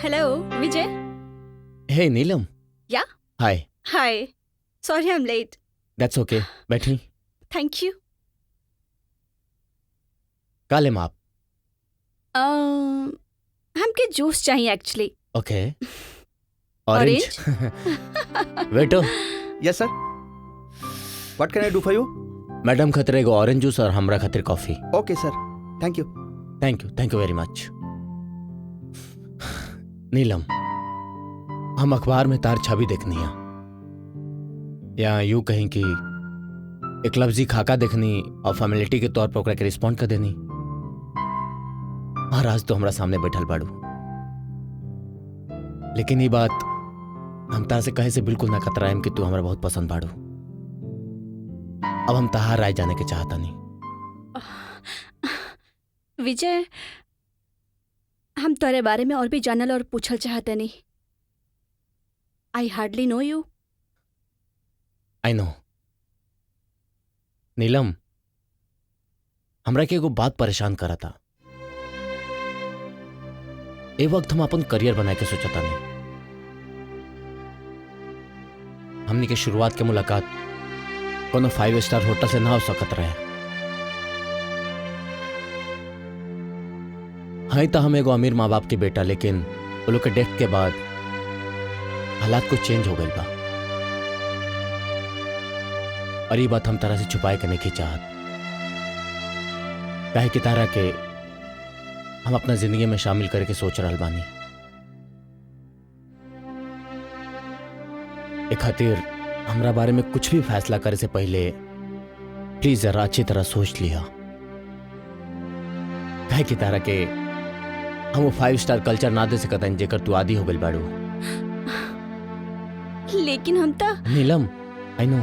Hello Vijay. Hey Neelam. Yeah hi. Hi, sorry I am late. That's okay, बैठी। Thank you. का लेम आप? हमके जूस चाहिए actually. Okay. Orange. Waiter. Yes sir, what can I do for you? Madam खतरे को orange juice और हमरा खातिर coffee. Okay sir, thank you. Thank you very much. Neelam, हम अखबार में तार छवि देखनी है, या यूं कहीं कि एक लफ्जी खाका देखनी और फॉर्मेलिटी के तौर पर ओकरा के रिस्पॉन्ड कर देनी। और आज तो हमरा सामने बैठल बाड़ू, लेकिन ये बात हम तार से कहे से बिल्कुल ना कतराएम कि तू हमरा बहुत पसंद बाड़ू। अब हम तहार राय जाने के चाहता नहीं। विजय, हम तोरे बारे में और भी जानल और पूछल चाहते नहीं। I hardly know you. I know. Neelam, हमरा के एगो बात परेशान करा था। ए वक्त हम अपन करियर बनाए के सोचता नहीं। हमनी के शुरुआत के मुलाकात कोनो 5 स्टार होटल से ना हो सकत रहे। हाँ तो हम एगो अमीर माँ बाप के बेटा, लेकिन वो लोग के डेथ के बाद हालात कुछ चेंज हो गई बा। और ये बात हम तारा से छुपाए के नहीं चाहत, काहे कि तारा के हम अपना जिंदगी में शामिल करके सोच रहल बानी। एक खातिर हमरा बारे में कुछ भी फैसला करे से पहले प्लीज जरा अच्छी तरह सोच लिया, काहे कि तारा के हम वो 5 स्टार कल्चर ना दे सकता जेकर तू आदी हो गई बाड़ू। लेकिन हम तो नीलम, आई नो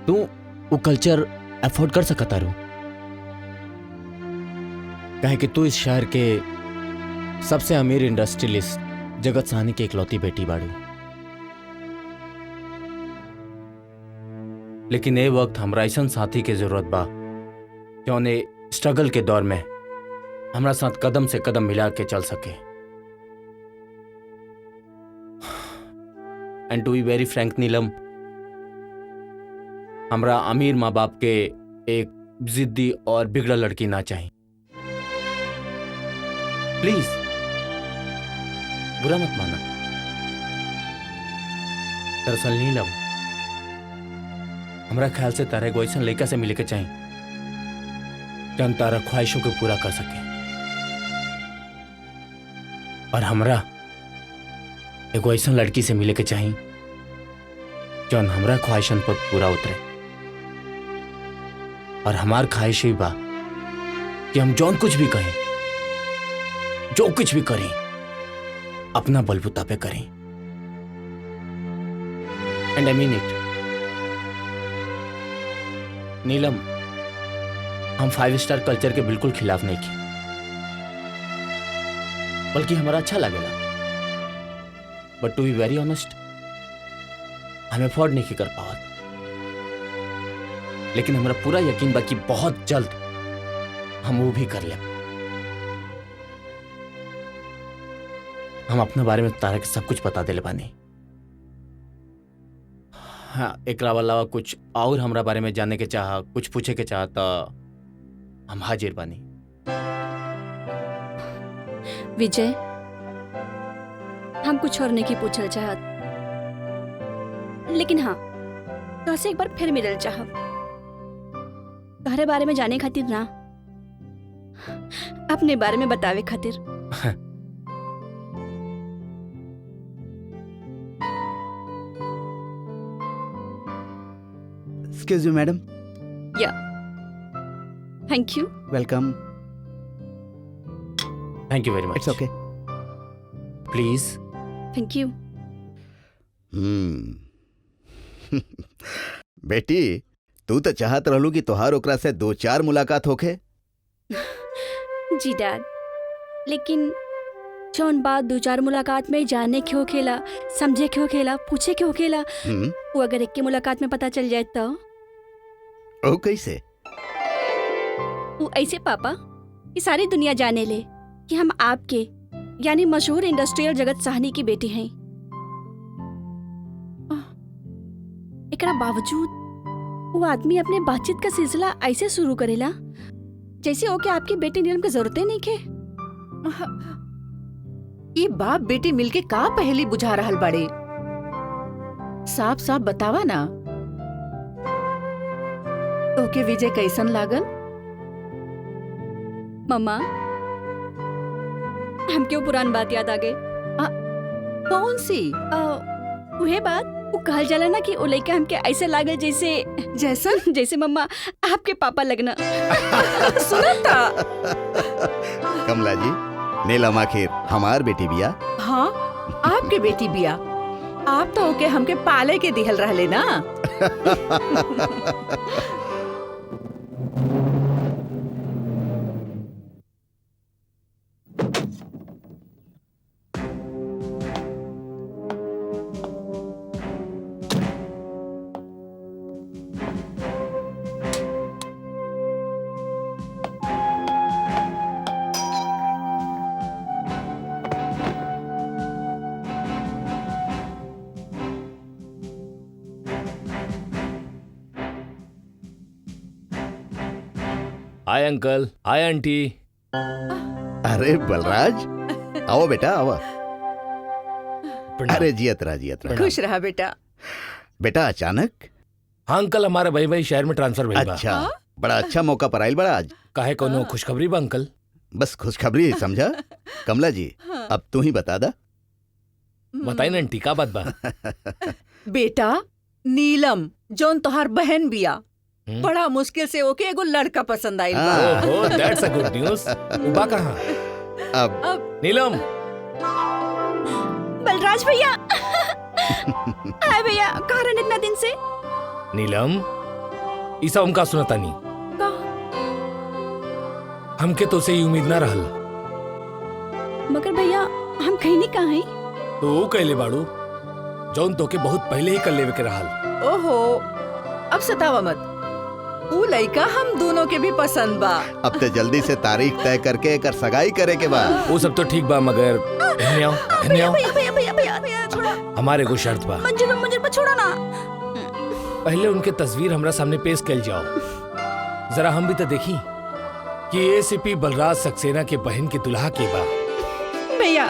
तू वो कल्चर अफोर्ड कर सकता रू, काहे कि तू इस शहर के सबसे अमीर इंडस्ट्रियलिस्ट जगत साहनी की इकलौती बेटी बाड़ू। लेकिन ए वक्त हमरा ऐसन साथी के जरूरत बा जो ने स्ट्रगल के दौर में हमरा साथ कदम से कदम मिला के चल सके। And to be very frank Neelam, हमरा अमीर माँ बाप के एक जिद्दी और बिगड़ा लड़की ना चाहिए। प्लीज बुरा मत माना। दरअसल नीलम, हमरा ख्याल से तारा एगो ऐसन लड़का से मिले के चाहिए जौन तारा ख्वाहिशों को पूरा कर सके, और हमरा एगो ऐसन लड़की से मिले के चाहिए जौन हमरा ख्वाहिशन पर पूरा उतरे। और हमार ख्वाहिश ही बा कि हम जौन कुछ भी कहें, जो कुछ भी करें, अपना बलबूता पे करें। And I mean it. Neelam, हम 5 स्टार कल्चर के बिल्कुल खिलाफ नहीं की, बल्कि हमारा अच्छा लगेला। But to be very honest, हम अफोर्ड नहीं कर पावत। लेकिन हमारा पूरा यकीन बा कि बहुत जल्द हम वो भी कर ले। हम अपने बारे में तारा के सब कुछ बता देले बानी। हाँ, एकरा अलावा कुछ और हमरा बारे में जानने के चाह, कुछ पूछे के चाह तो हम हाजिर बानी। विजय, हम कुछ और नहीं की पूछल चाहत, लेकिन हाँ तो से एक बार फिर मिलल चाहब। तोहरे बारे में जाने खातिर ना, अपने बारे में बतावे खातिर। Excuse me madam. Yeah, thank you. Welcome. Thank you very much. It's okay. Please. Thank you. बेटी, तू तो चाहत रहलू कि तोहार ओकरा से 2-4 मुलाकात होखे। जी डैड, लेकिन जौन बात 2-4 मुलाकात में जानने क्यों खेला, समझे क्यों खेला, पूछे क्यों खेला, वो अगर एक की मुलाकात में पता चल जाए तो ओ कैसे? वो ऐसे पापा कि सारी दुनिया जाने ले कि हम आपके यानी मशहूर इंडस्ट्रियल जगत साहनी की बेटी हैं। एकरा बावजूद वो आदमी अपने बातचीत का सिलसिला ऐसे शुरू करेला जैसे ओके आपकी बेटी नीलम की जरूरत नहीं के। ये बाप बेटी मिलके का पहली बुझा रहल बड़े? साफ साफ बतावा ना, ओके विजय कैसन लागल? मम्मा, हम क्यों पुरानी बात याद आ गई? कौन सी? वह बात वो कहल जाला ना कि ओ लड़का हमके ऐसे लागल जैसे जैसन? जैसे मम्मा आपके पापा लगना। सुना था? कमला जी, नीलम आखिर हमार बेटी बिया। हाँ, आपके बेटी बिया। आप तो ओके हमके पाले के दिहल रहले ना। Hi uncle, hi aunty. अरे बलराज, आओ बेटा आओ। अरे जियत रहा। खुश रहा बेटा। बेटा अचानक? हाँ अंकल, हमारा भाई भाई शहर में ट्रांसफर भइल बा। अच्छा, बड़ा अच्छा मौका पर आइल बड़ा आज। काहे कोनो खुशखबरी बा अंकल? बस खुशखबरी समझा। कमला जी, अब तू ही बता दा। बताई ना आंटी, का बात बा? बेटा नीलम जौन तोहार बहन बिया, बड़ा मुश्किल से ओके एगो लड़का पसंद आइल बा। ओहो, दैट्स अ गुड न्यूज़। उबा कहाँ? अब नीलम। बलराज भैया। हाय भैया, कहाँ रहने इतना दिन से? नीलम, ई सब हमका सुनता नहीं। हमके तो से ही उम्मीद ना रहल। मगर भैया हम कहीं नहीं कहाँ हैं। तो वो कहले बाड़ू जौन तोके बहुत पहले ही कर लेवे के रहल। ओहो, अब सतावा मत। ऊ लड़का हम दोनों के भी पसंद बा। अब तो जल्दी से तारीख तय करके एकर सगाई करे के बा। वो सब तो ठीक बा, मगर एहने आओ, एहने आओ। भैया छोड़ा। हमारे को शर्त बा। मंजूर पर छोड़ा ना। पहले उनके तस्वीर हमरा सामने पेश कर जाओ, जरा हम भी तो देखी कि एसीपी बलराज सक्सेना के बहन के दुल्हा के बा। भैया